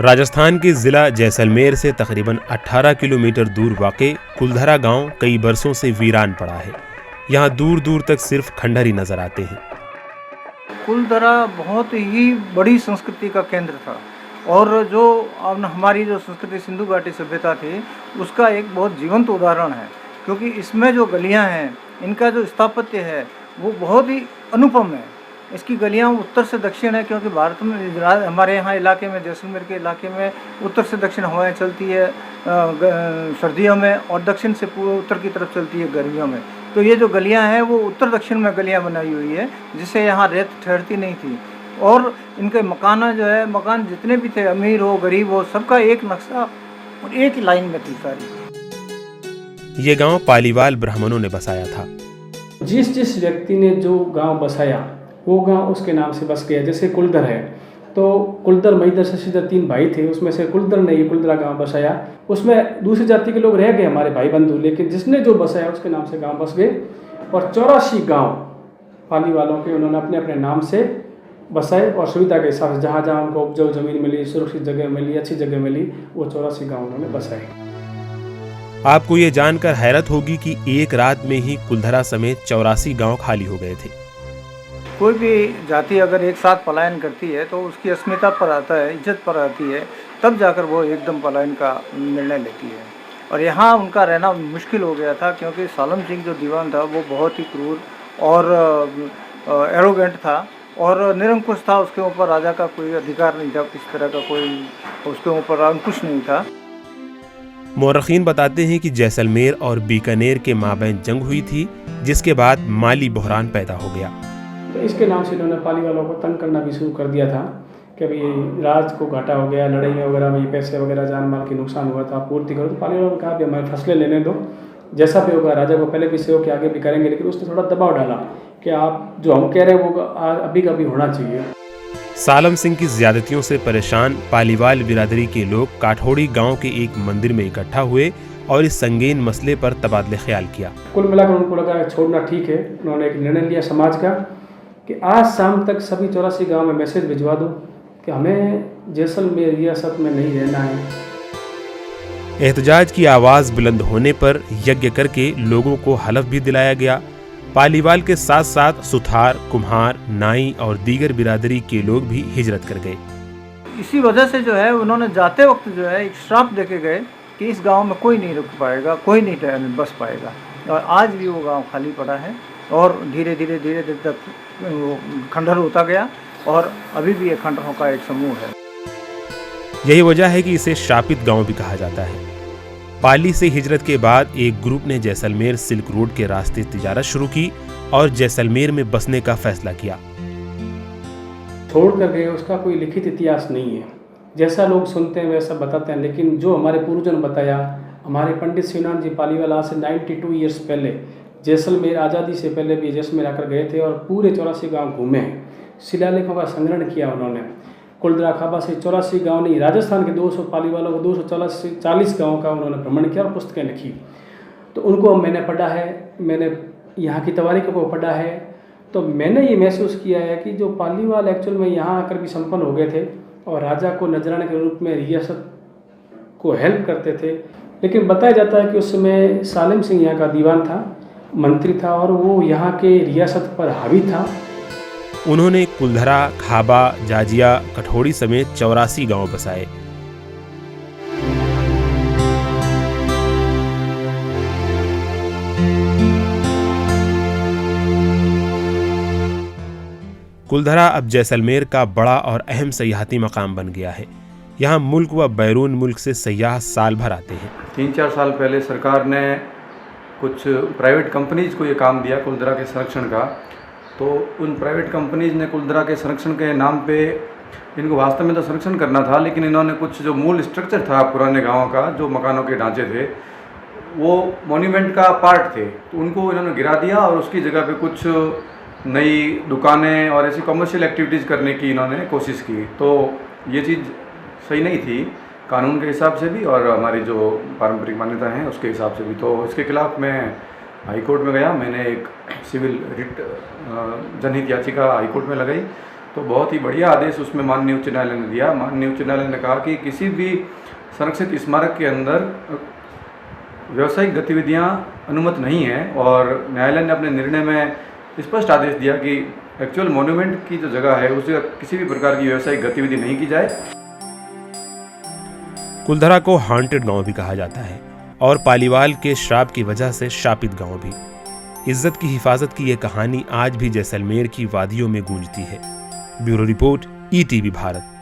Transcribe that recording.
राजस्थान के जिला जैसलमेर से तकरीबन 18 किलोमीटर दूर वाक़े कुलधरा गांव कई बरसों से वीरान पड़ा है। यहाँ दूर दूर तक सिर्फ खंडहर ही नजर आते हैं। कुलधरा बहुत ही बड़ी संस्कृति का केंद्र था और जो हमारी जो संस्कृति सिंधु घाटी सभ्यता थी उसका एक बहुत जीवंत उदाहरण है, क्योंकि इसमें जो गलियां हैं इनका जो स्थापत्य है वो बहुत ही अनुपम है। इसकी गलियां उत्तर से दक्षिण है, क्योंकि भारत में हमारे यहाँ इलाके में जैसलमेर के इलाके में उत्तर से दक्षिण हवाएं चलती है सर्दियों में और दक्षिण से उत्तर की तरफ चलती है गर्मियों में। तो ये जो गलियां हैं वो उत्तर दक्षिण में गलियां बनाई हुई है, जिससे यहाँ रेत ठहरती नहीं थी। और इनके मकान जितने भी थे, अमीर हो गरीब हो, सबका एक नक्शा और एक ही लाइन में थी सारी। ये गांव पालीवाल ब्राह्मणों ने बसाया था। जिस व्यक्ति ने जो गांव बसाया वो गांव उसके नाम से बस गया। जैसे कुलधर है तो कुलधर महिधर शशिधर 3 भाई थे, उसमें से कुलधर ने ये कुलधरा गांव बसाया। उसमें दूसरी जाति के लोग रह गए हमारे भाई बंधु, लेकिन जिसने जो बसाया उसके नाम से गांव बस गए। और 84 गांव पाली वालों के उन्होंने अपने अपने नाम से बसाए और सुविधा के हिसाब से जहाँ जहाँ उनको उपजाऊ जमीन मिली, सुरक्षित जगह मिली, अच्छी जगह मिली, वो 84 गाँव उन्होंने बसाए। आपको ये जानकर हैरत होगी कि एक रात में ही कुलधरा समेत 84 गांव खाली हो गए थे। कोई भी जाति अगर एक साथ पलायन करती है तो उसकी अस्मिता पर आता है, इज्जत पर आती है, तब जाकर वो एकदम पलायन का निर्णय लेती है। और यहाँ उनका रहना मुश्किल हो गया था, क्योंकि सालम सिंह जो दीवान था वो बहुत ही क्रूर और एरोगेंट था और निरंकुश था। उसके ऊपर राजा का कोई अधिकार नहीं था, किस तरह का कोई उसके ऊपर अंकुश नहीं था। मौरखीन बताते हैं कि जैसलमेर और बीकानेर के माबैन जंग हुई थी, जिसके बाद माली बहरान पैदा हो गया। तो इसके नाम से इन्होंने पाली वालों को तंग करना भी शुरू कर दिया था कि अभी राज को घाटा हो गया, लड़ाई वगैरह में पैसे वगैरह जान माल की नुकसान हुआ था, पूर्ति करो। तो पाली वालों ने कहा कि हमारे फसलें लेने दो, जैसा भी होगा राजा को पहले भी से हो कि आगे भी करेंगे। लेकिन उसने थोड़ा दबाव डाला कि आप जो हम कह रहे हैं वो अभी का भी होना चाहिए। सालम सिंह की ज्यादतियों से परेशान पालीवाल बिरादरी के लोग काठौड़ी गांव के एक मंदिर में इकट्ठा हुए और इस संगीन मसले पर तबादले ख्याल किया। कुल मिलाकर उनको लगा छोड़ना ठीक है। उन्होंने एक निर्णय लिया समाज का कि आज शाम तक सभी 84 गांव में मैसेज भिजवा दो कि हमें जैसलमेर रियासत में नहीं रहना है। एहतजाज की आवाज़ बुलंद होने पर यज्ञ करके लोगों को हलफ भी दिलाया गया। पालीवाल के साथ साथ सुथार, कुम्हार, नाई और दीगर बिरादरी के लोग भी हिजरत कर गए। इसी वजह से जो है उन्होंने जाते वक्त जो है एक श्राप देके गए कि इस गांव में कोई नहीं रुक पाएगा, कोई नहीं बस पाएगा। और आज भी वो गांव खाली पड़ा है और धीरे धीरे तक खंडहर होता गया और अभी भी ये खंडहरों का एक समूह है। यही वजह है कि इसे शापित गांव भी कहा जाता है। पाली से हिजरत के बाद एक ग्रुप ने जैसलमेर सिल्क रोड के रास्ते तिजारत शुरू की और जैसलमेर में बसने का फैसला किया। छोड़ कर गए उसका कोई लिखित इतिहास नहीं है, जैसा लोग सुनते हैं वैसा बताते हैं। लेकिन जो हमारे पूर्वजों ने बताया, हमारे पंडित शिवनाथ जी पालीवाल आज से 92 ईयर्स पहले जैसलमेर आज़ादी से पहले भी जैसलमेर आकर गए थे और पूरे 84 गांव घूमे हैं। शिलालेखों का संग्रहण किया उन्होंने। कुलधरा खाबा से 84 गांव नहीं, राजस्थान के 200 पाली वालों को 240 गाँव का उन्होंने भ्रमण किया और पुस्तकें लिखी। तो उनको मैंने पढ़ा है, मैंने यहाँ की तवारीखों को पढ़ा है। तो मैंने ये महसूस किया है कि जो पालीवाल एक्चुअल में यहाँ आकर भी संपन्न हो गए थे और राजा को नजराने के रूप में रियासत को हेल्प करते थे। लेकिन बताया जाता है कि उस समय सालिम सिंह यहाँ का दीवान था, मंत्री था और वो यहाँ के रियासत पर हावी था। उन्होंने कुलधरा, खाबा, जाजिया, कठौड़ी समेत 84 गांव बसाए। कुलधरा अब जैसलमेर का बड़ा और अहम सयाहती मकाम बन गया है। यहाँ मुल्क व बैरून मुल्क से सयाह साल भर आते हैं। 3-4 साल पहले सरकार ने कुछ प्राइवेट कंपनीज को ये काम दिया कुलधरा के संरक्षण का। तो उन प्राइवेट कंपनीज ने कुलधरा के संरक्षण के नाम पे, इनको वास्तव में तो संरक्षण करना था, लेकिन इन्होंने कुछ जो मूल स्ट्रक्चर था पुराने गाँव का, जो मकानों के ढांचे थे, वो मॉन्यूमेंट का पार्ट थे, तो उनको इन्होंने गिरा दिया और उसकी जगह पे कुछ नई दुकानें और ऐसी कमर्शियल एक्टिविटीज़ करने की इन्होंने कोशिश की। तो ये चीज़ सही नहीं थी, कानून के हिसाब से भी और हमारी जो पारंपरिक मान्यता हैं उसके हिसाब से भी। तो इसके खिलाफ मैं हाई कोर्ट में गया, मैंने एक सिविल रिट जनहित याचिका हाई कोर्ट में लगाई। तो बहुत ही बढ़िया आदेश उसमें माननीय उच्च न्यायालय ने दिया। माननीय उच्च न्यायालय ने कहा कि किसी भी संरक्षित स्मारक के अंदर व्यावसायिक गतिविधियां अनुमत नहीं हैं और न्यायालय ने अपने निर्णय में स्पष्ट आदेश दिया कि एक्चुअल मॉन्यूमेंट की जो जगह है उस जगह किसी भी प्रकार की व्यावसायिक गतिविधि नहीं की जाए। कुलधरा को हॉन्टेड गांव भी कहा जाता है और पालीवाल के श्राप की वजह से शापित गांव भी। इज्जत की हिफाजत की यह कहानी आज भी जैसलमेर की वादियों में गूंजती है। Bureau report, ETV Bharat.